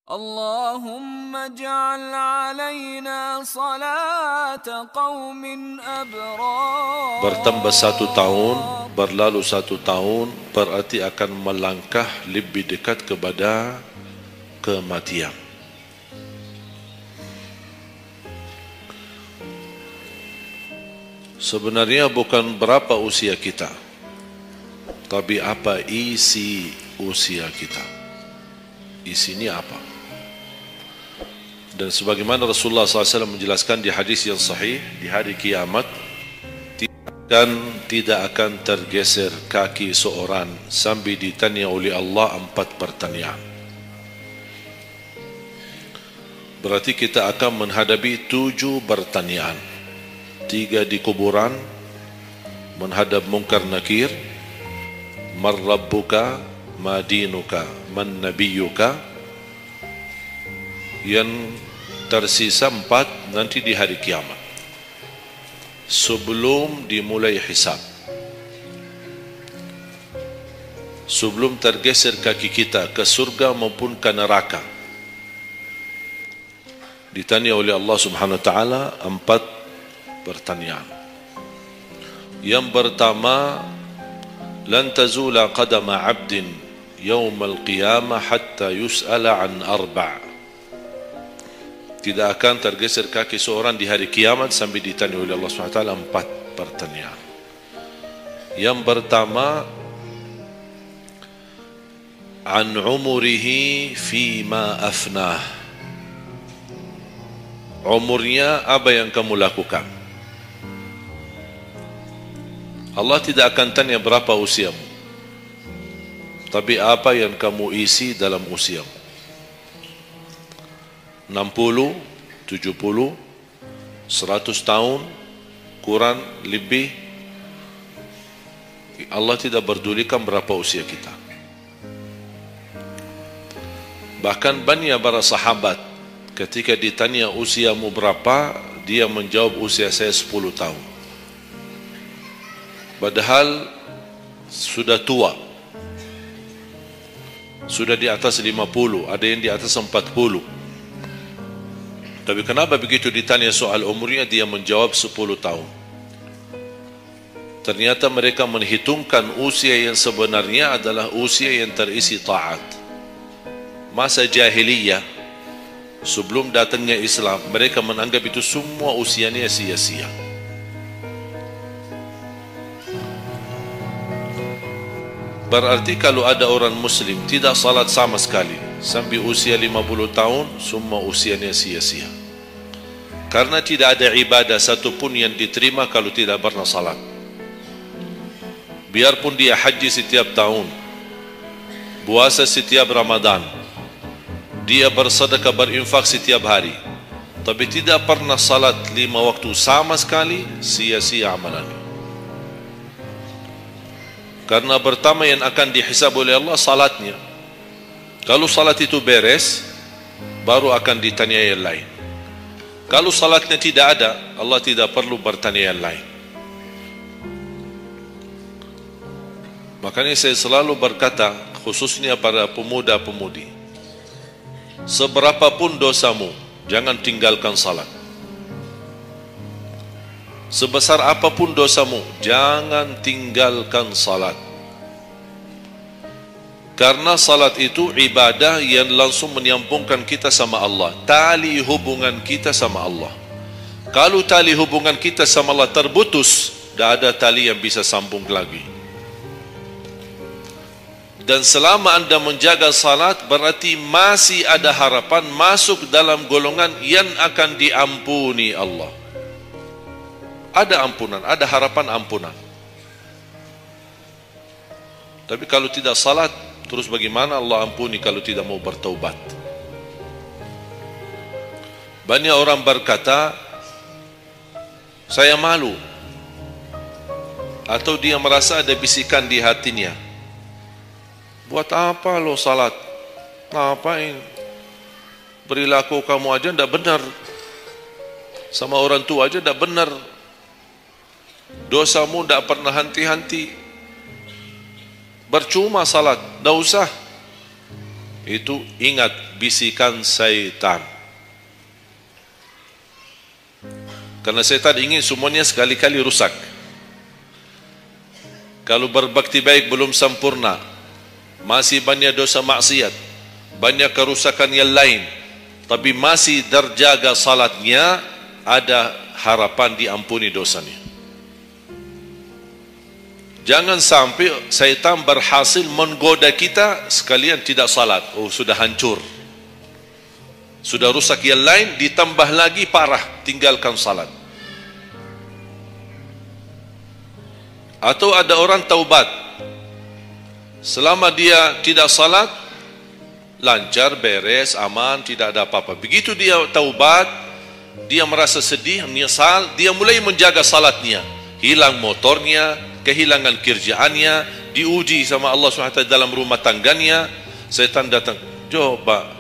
اللهم اجعل علينا صلاة قوم أبرار. Bertambah 1 tahun, berlalu 1 tahun, berarti akan melangkah lebih dekat kepada kematian. Sebenarnya bukan berapa usia kita, tapi apa isi usia kita. Isinya apa? Dan sebagaimana Rasulullah SAW menjelaskan di hadis yang sahih, di hari kiamat tidak akan tergeser kaki seorang sambil ditanya oleh Allah 4 pertanyaan. Berarti kita akan menghadapi 7 pertanyaan. 3 di kuburan, menghadap munkar nakir, man rabbuka, ma dinuka, man nabiyuka. Yang tersisa 4 nanti di hari kiamat, sebelum dimulai hisab, sebelum tergeser kaki kita ke surga maupun ke neraka, ditanya oleh Allah Subhanahu wa taala 4 pertanyaan. Yang pertama, lan tazula qadama 'abdin yaumal qiyamah hatta yus'ala an 4. Tidak akan tergeser kaki seorang di hari kiamat sampai ditanya oleh Allah SWT 4 pertanyaan. Yang pertama, an umurihi fima afnah. Umurnya apa yang kamu lakukan. Allah tidak akan tanya berapa usiamu, tapi apa yang kamu isi dalam usiamu. 60, 70, 100 tahun, kurang, lebih, Allah tidak berdulikan berapa usia kita. Bahkan banyak para sahabat ketika ditanya usiamu berapa, dia menjawab usia saya 10 tahun. Padahal sudah tua, sudah di atas 50, ada yang di atas 40. Tapi kenapa begitu ditanya soal umurnya dia menjawab 10 tahun? Ternyata mereka menghitungkan usia yang sebenarnya adalah usia yang terisi taat. Masa jahiliyah, sebelum datangnya Islam, mereka menganggap itu semua usianya sia-sia. Berarti kalau ada orang muslim tidak salat sama sekali sampai usia 50 tahun, semua usianya sia-sia. Karena tidak ada ibadah satupun yang diterima kalau tidak pernah salat. Biarpun dia haji setiap tahun, puasa setiap Ramadan, dia bersedekah berinfak setiap hari, tapi tidak pernah salat 5 waktu sama sekali, sia-sia amalannya. Karena pertama yang akan dihisab oleh Allah salatnya. Kalau salat itu beres, baru akan ditanya yang lain. Kalau salatnya tidak ada, Allah tidak perlu bertanya yang lain. Makanya saya selalu berkata, khususnya para pemuda-pemudi, seberapapun dosamu, jangan tinggalkan salat. Sebesar apapun dosamu, jangan tinggalkan salat. Karena salat itu ibadah yang langsung menyambungkan kita sama Allah, tali hubungan kita sama Allah. Kalau tali hubungan kita sama Allah terputus, tidak ada tali yang bisa sambung lagi. Dan selama anda menjaga salat, berarti masih ada harapan masuk dalam golongan yang akan diampuni Allah. Ada ampunan, ada harapan ampunan. Tapi kalau tidak salat, terus bagaimana Allah ampuni kalau tidak mau bertaubat? Banyak orang berkata, saya malu. Atau dia merasa ada bisikan di hatinya, buat apa lo salat? Ngapain? Perilaku kamu aja tidak benar, sama orang tua aja tidak benar, dosamu tidak pernah henti-henti, percuma salat, tidak usah. itu ingat bisikan syaitan. Karena syaitan ingin semuanya sekali-kali rusak. Kalau berbakti baik belum sempurna, masih banyak dosa maksiat, banyak kerusakan yang lain, tapi masih terjaga salatnya, ada harapan diampuni dosanya. Jangan sampai syaitan berhasil menggoda kita sekalian tidak salat. Oh, sudah hancur, sudah rusak yang lain, ditambah lagi parah, tinggalkan salat. Atau ada orang taubat, selama dia tidak salat, lancar, beres, aman, tidak ada apa-apa. Begitu dia taubat, dia merasa sedih, menyesal, dia mulai menjaga salatnya. Hilang motornya, kehilangan kerjaannya, diuji sama Allah SWT dalam rumah tangganya. Setan datang, coba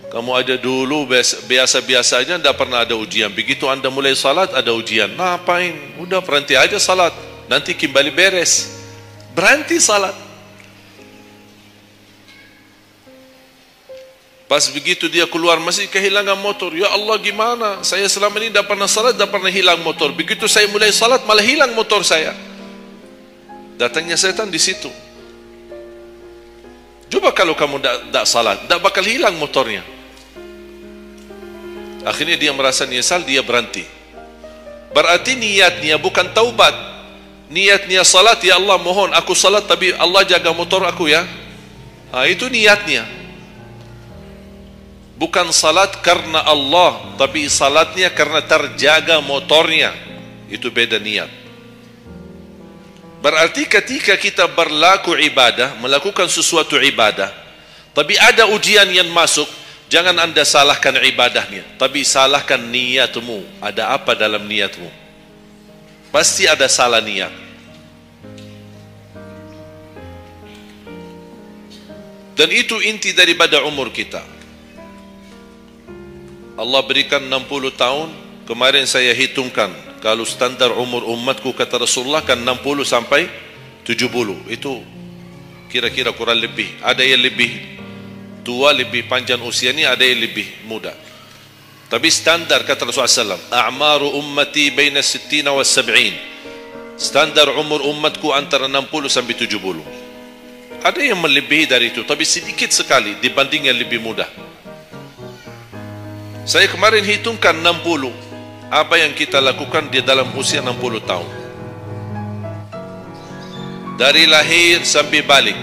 kamu ada dulu biasa-biasa aja, tidak pernah ada ujian. Begitu anda mulai salat, ada ujian. Ngapain? Udah berhenti aja salat, nanti kembali beres. Berhenti salat. Pas begitu dia keluar masih kehilangan motor. Ya Allah, gimana? Saya selama ini tidak pernah salat, tidak pernah hilang motor. Begitu saya mulai salat malah hilang motor saya. Datangnya setan di situ. Coba kalau kamu tidak salat, tidak bakal hilang motornya. Akhirnya dia merasa nyesal, dia berhenti. Berarti niatnya bukan taubat. Niatnya salat, ya Allah mohon aku salat tapi Allah jaga motor aku ya. Itu niatnya. Bukan salat karena Allah, tapi salatnya karena terjaga motornya. Itu beda niat. Berarti ketika kita berlaku ibadah, melakukan sesuatu ibadah, tapi ada ujian yang masuk, jangan anda salahkan ibadahnya, tapi salahkan niatmu. Ada apa dalam niatmu? Pasti ada salah niat. Dan itu inti daripada umur kita. Allah berikan 60 tahun. Kemarin saya hitungkan, kalau standar umur umatku kata Rasulullah kan 60 sampai 70. Itu kira-kira kurang lebih. Ada yang lebih tua, lebih panjang usianya, ada yang lebih muda. Tapi standar kata Rasulullah SAW, a'maru ummati baina 60 wa 70. Standar umur umatku antara 60 sampai 70. Ada yang melebihi dari itu, tapi sedikit sekali dibanding yang lebih muda. Saya kemarin hitungkan 60. Apa yang kita lakukan di dalam usia 60 tahun. Dari lahir sampai balik.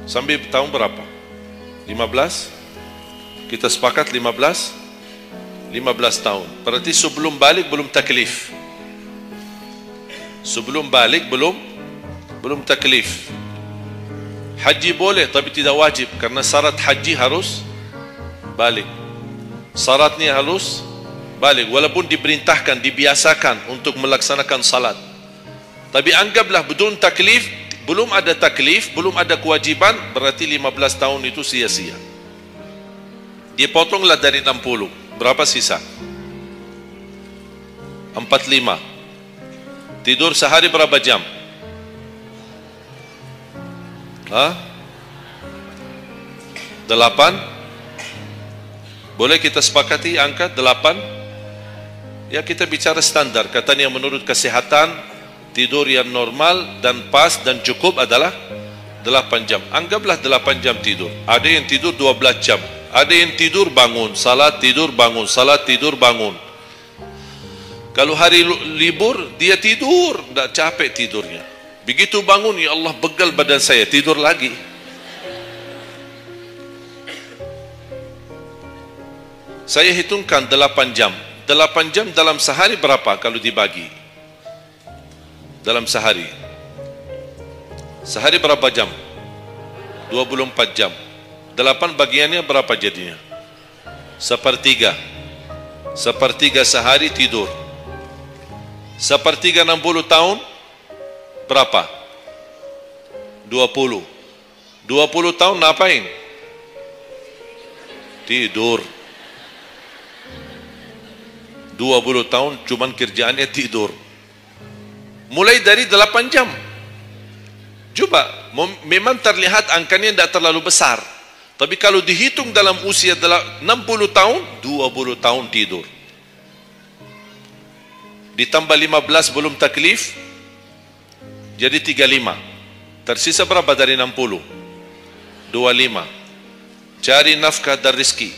Sampai tahun berapa? 15? Kita sepakat 15? 15 tahun. Berarti sebelum balik belum taklif. Sebelum balik belum taklif. Haji boleh tapi tidak wajib, karena syarat haji harus balik. Syaratnya harus balik, walaupun diperintahkan, dibiasakan untuk melaksanakan salat. Tapi anggaplah bedun taklif, belum ada taklif, belum ada kewajiban, berarti 15 tahun itu sia-sia. Dipotonglah dari 60, berapa sisa? 45. Tidur sehari berapa jam? 8. Boleh kita sepakati angka 8? Ya, kita bicara standar. Katanya menurut kesehatan, tidur yang normal dan pas dan cukup adalah 8 jam. Anggaplah 8 jam tidur. Ada yang tidur 12 jam. Ada yang tidur bangun, salat tidur bangun, salat tidur bangun. Kalau hari libur, dia tidur, tidak capek tidurnya. Begitu bangun, ya Allah begal badan saya, tidur lagi. Saya hitungkan 8 jam. 8 jam dalam sehari berapa kalau dibagi? Dalam sehari. Sehari berapa jam? 24 jam. 8 bagiannya berapa jadinya? Sepertiga. Sepertiga sehari tidur. Sepertiga 60 tahun berapa? 20. 20 tahun ngapain? Tidur. 20 tahun cuman kerjaannya tidur. Mulai dari 8 jam. Coba, memang terlihat angkanya tidak terlalu besar. Tapi kalau dihitung dalam usia 60 tahun, 20 tahun tidur. Ditambah 15 belum taklif, jadi 35. Tersisa berapa dari 60? 25. Cari nafkah dan rezeki.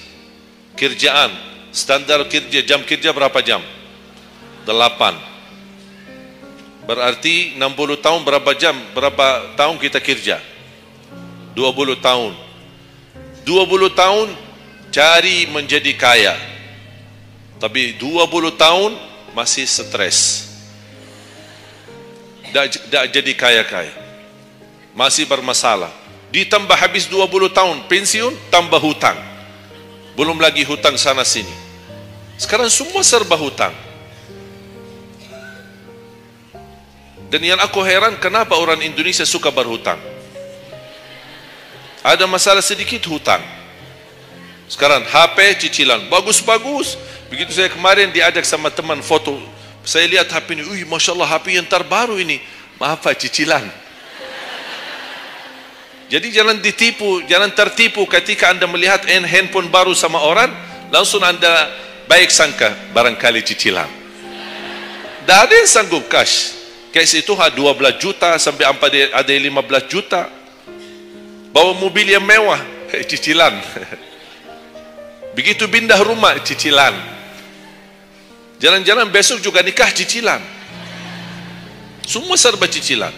Kerjaan, standar kerja, jam kerja berapa jam? 8. Berarti 60 tahun berapa jam? Berapa tahun kita kerja? 20 tahun. 20 tahun cari menjadi kaya. Tapi 20 tahun masih stres. Tak jadi kaya-kaya. Masih bermasalah. Ditambah habis 20 tahun pensiun, tambah hutang. Belum lagi hutang sana sini. Sekarang semua serba hutang. Dan yang aku heran, kenapa orang Indonesia suka berhutang? Ada masalah sedikit hutang. Sekarang HP cicilan bagus-bagus. Begitu saya kemarin diajak sama teman foto, saya lihat HP ini, Masya Allah HP yang terbaru ini. Maaf Pak, cicilan. Jadi jangan ditipu, jangan tertipu ketika Anda melihat handphone baru sama orang, langsung Anda baik sangka barangkali cicilan. Tak ada yang sanggup cash. Cash itu 12 juta sampai ada 15 juta. Bawa mobil yang mewah, cicilan. Begitu pindah rumah, cicilan. Jalan-jalan besok juga nikah, cicilan. Semua serba cicilan.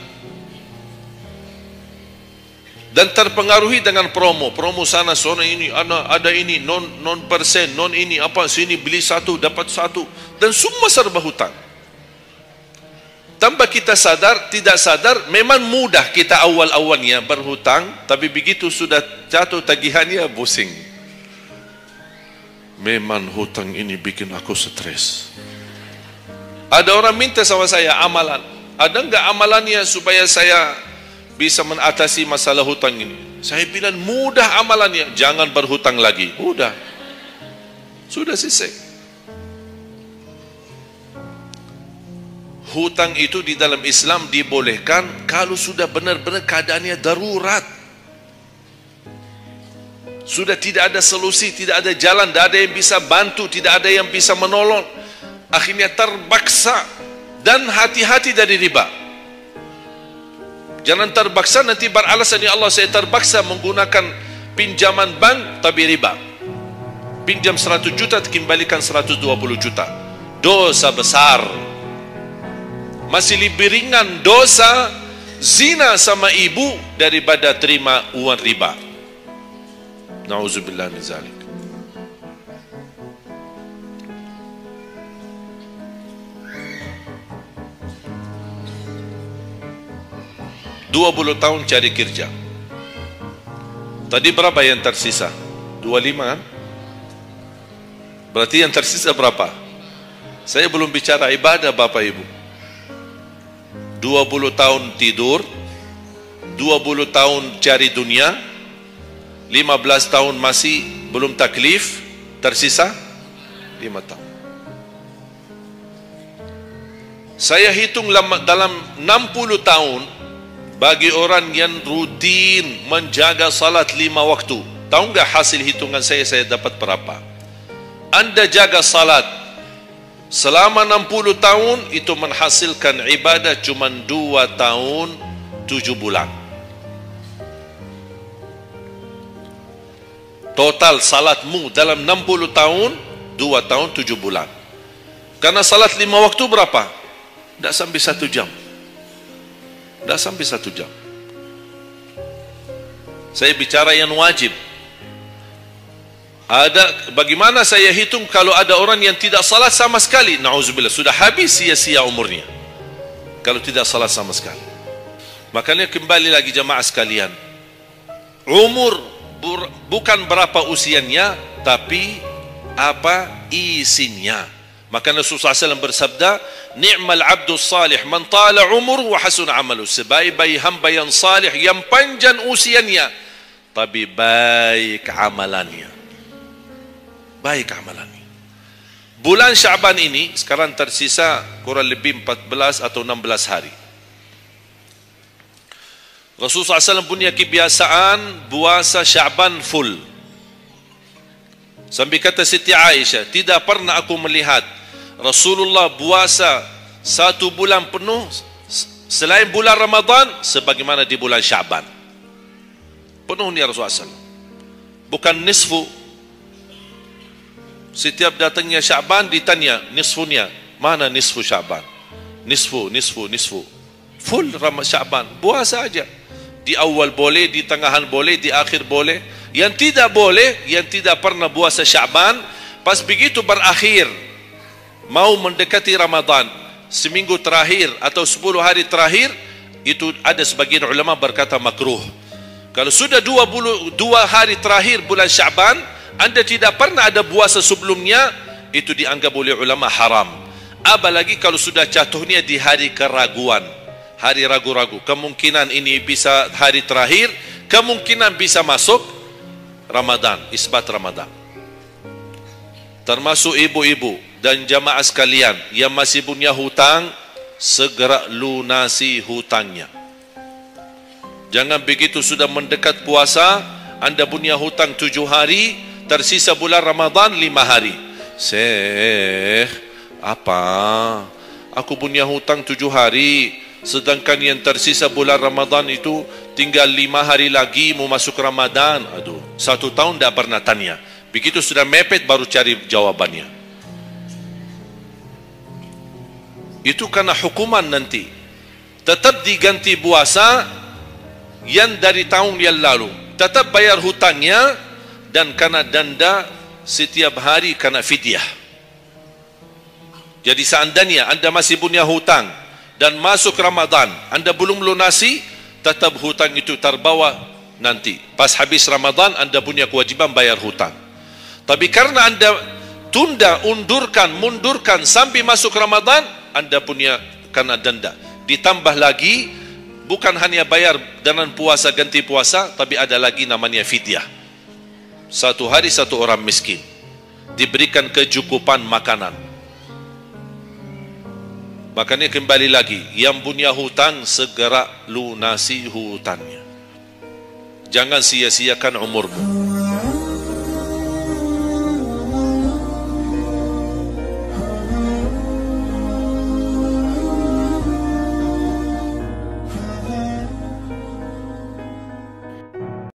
Dan terpengaruhi dengan promo. Promo sana, ini, ada ini, non persen, non ini, apa, sini beli satu, dapat satu. Dan semua serba hutang. Tanpa kita sadar, tidak sadar, memang mudah kita awal-awalnya berhutang, tapi begitu sudah jatuh tagihannya, pusing. Memang hutang ini bikin aku stres. Ada orang minta sama saya amalan. Ada enggak amalannya supaya saya bisa mengatasi masalah hutang ini? Saya bilang mudah amalannya, jangan berhutang lagi. Mudah. Sudah selesai. Hutang itu di dalam Islam dibolehkan kalau sudah benar-benar keadaannya darurat. Sudah tidak ada solusi, tidak ada jalan, tidak ada yang bisa bantu, tidak ada yang bisa menolong. Akhirnya terpaksa. Dan hati-hati dari riba. Jangan terpaksa nanti beralasan, ya Allah saya terpaksa menggunakan pinjaman bank tapi riba. Pinjam 100 juta dikembalikan 120 juta. Dosa besar. Masih lebih ringan dosa zina sama ibu daripada terima uang riba. Nauzubillah min zalik. Dua 20 tahun cari kerja. Tadi berapa yang tersisa? 25 kan? Berarti yang tersisa berapa? Saya belum bicara ibadah Bapak Ibu. 20 tahun tidur, 20 tahun cari dunia, 15 tahun masih belum taklif, tersisa 5 tahun. Saya hitung dalam 60 tahun, bagi orang yang rutin menjaga salat 5 waktu, tahu enggak hasil hitungan saya dapat berapa? Anda jaga salat selama 60 tahun itu menghasilkan ibadah cuma 2 tahun 7 bulan. Total salatmu dalam 60 tahun 2 tahun 7 bulan. Karena salat 5 waktu berapa? Tidak sampai 1 jam. Tidak sampai 1 jam. Saya bicara yang wajib. Ada, bagaimana saya hitung kalau ada orang yang tidak salat sama sekali? Na'udzubillah, sudah habis sia-sia umurnya kalau tidak salat sama sekali. Makanya kembali lagi jemaah sekalian, umur bukan berapa usianya, tapi apa isinya. Maka Rasulullah SAW bersabda, ni'mal abdu salih man tala umur wa hasun amalu. Sebaik-baik hamba yang salih yang panjang usianya tapi baik amalannya. Baik amalannya. Bulan Syaban ini sekarang tersisa kurang lebih 14 atau 16 hari. Rasulullah SAW punya kebiasaan puasa Sya'ban full. Sampai kata Siti Aisyah, tidak pernah aku melihat Rasulullah puasa 1 bulan penuh selain bulan Ramadan sebagaimana di bulan Sya'ban. Penuh ni Rasulullah SAW. Bukan nisfu. Setiap datangnya Sya'ban ditanya nisfunya. Mana nisfu Sya'ban? Nisfu. Full Sya'ban. Puasa aja. Di awal boleh, di tengahan boleh, di akhir boleh. Yang tidak boleh, yang tidak pernah puasa Sya'ban, pas begitu berakhir, mau mendekati Ramadan, seminggu terakhir atau 10 hari terakhir, itu ada sebagian ulama berkata makruh. Kalau sudah 2 hari terakhir bulan Sya'ban, anda tidak pernah ada puasa sebelumnya, itu dianggap oleh ulama haram. Apalagi kalau sudah jatuhnya di hari keraguan, hari ragu-ragu, kemungkinan ini bisa hari terakhir, kemungkinan bisa masuk Ramadan, isbat Ramadan. Termasuk ibu-ibu dan jamaah sekalian yang masih punya hutang, segera lunasi hutangnya. Jangan begitu sudah mendekat puasa, anda punya hutang 7 hari, tersisa bulan Ramadan 5 hari. Syekh, apa? Aku punya hutang 7 hari, sedangkan yang tersisa bulan Ramadan itu tinggal 5 hari lagi mau masuk Ramadan. Aduh, 1 tahun tidak pernah tanya. Begitu sudah mepet baru cari jawabannya. Itu karena hukuman nanti. Tetap diganti puasa yang dari tahun yang lalu. Tetap bayar hutangnya dan kena denda setiap hari kena fidyah. Jadi seandainya anda masih punya hutang dan masuk Ramadan, anda belum lunasi, tetap hutang itu terbawa nanti. Pas habis Ramadan, anda punya kewajiban bayar hutang. Tapi karena anda tunda, mundurkan sampai masuk Ramadan, anda punya kena denda. Ditambah lagi, bukan hanya bayar dengan puasa ganti puasa, tapi ada lagi namanya fidyah. 1 hari 1 orang miskin diberikan kecukupan makanan. Makanya kembali lagi, yang punya hutang segera lunasi hutangnya. Jangan sia-siakan umurmu.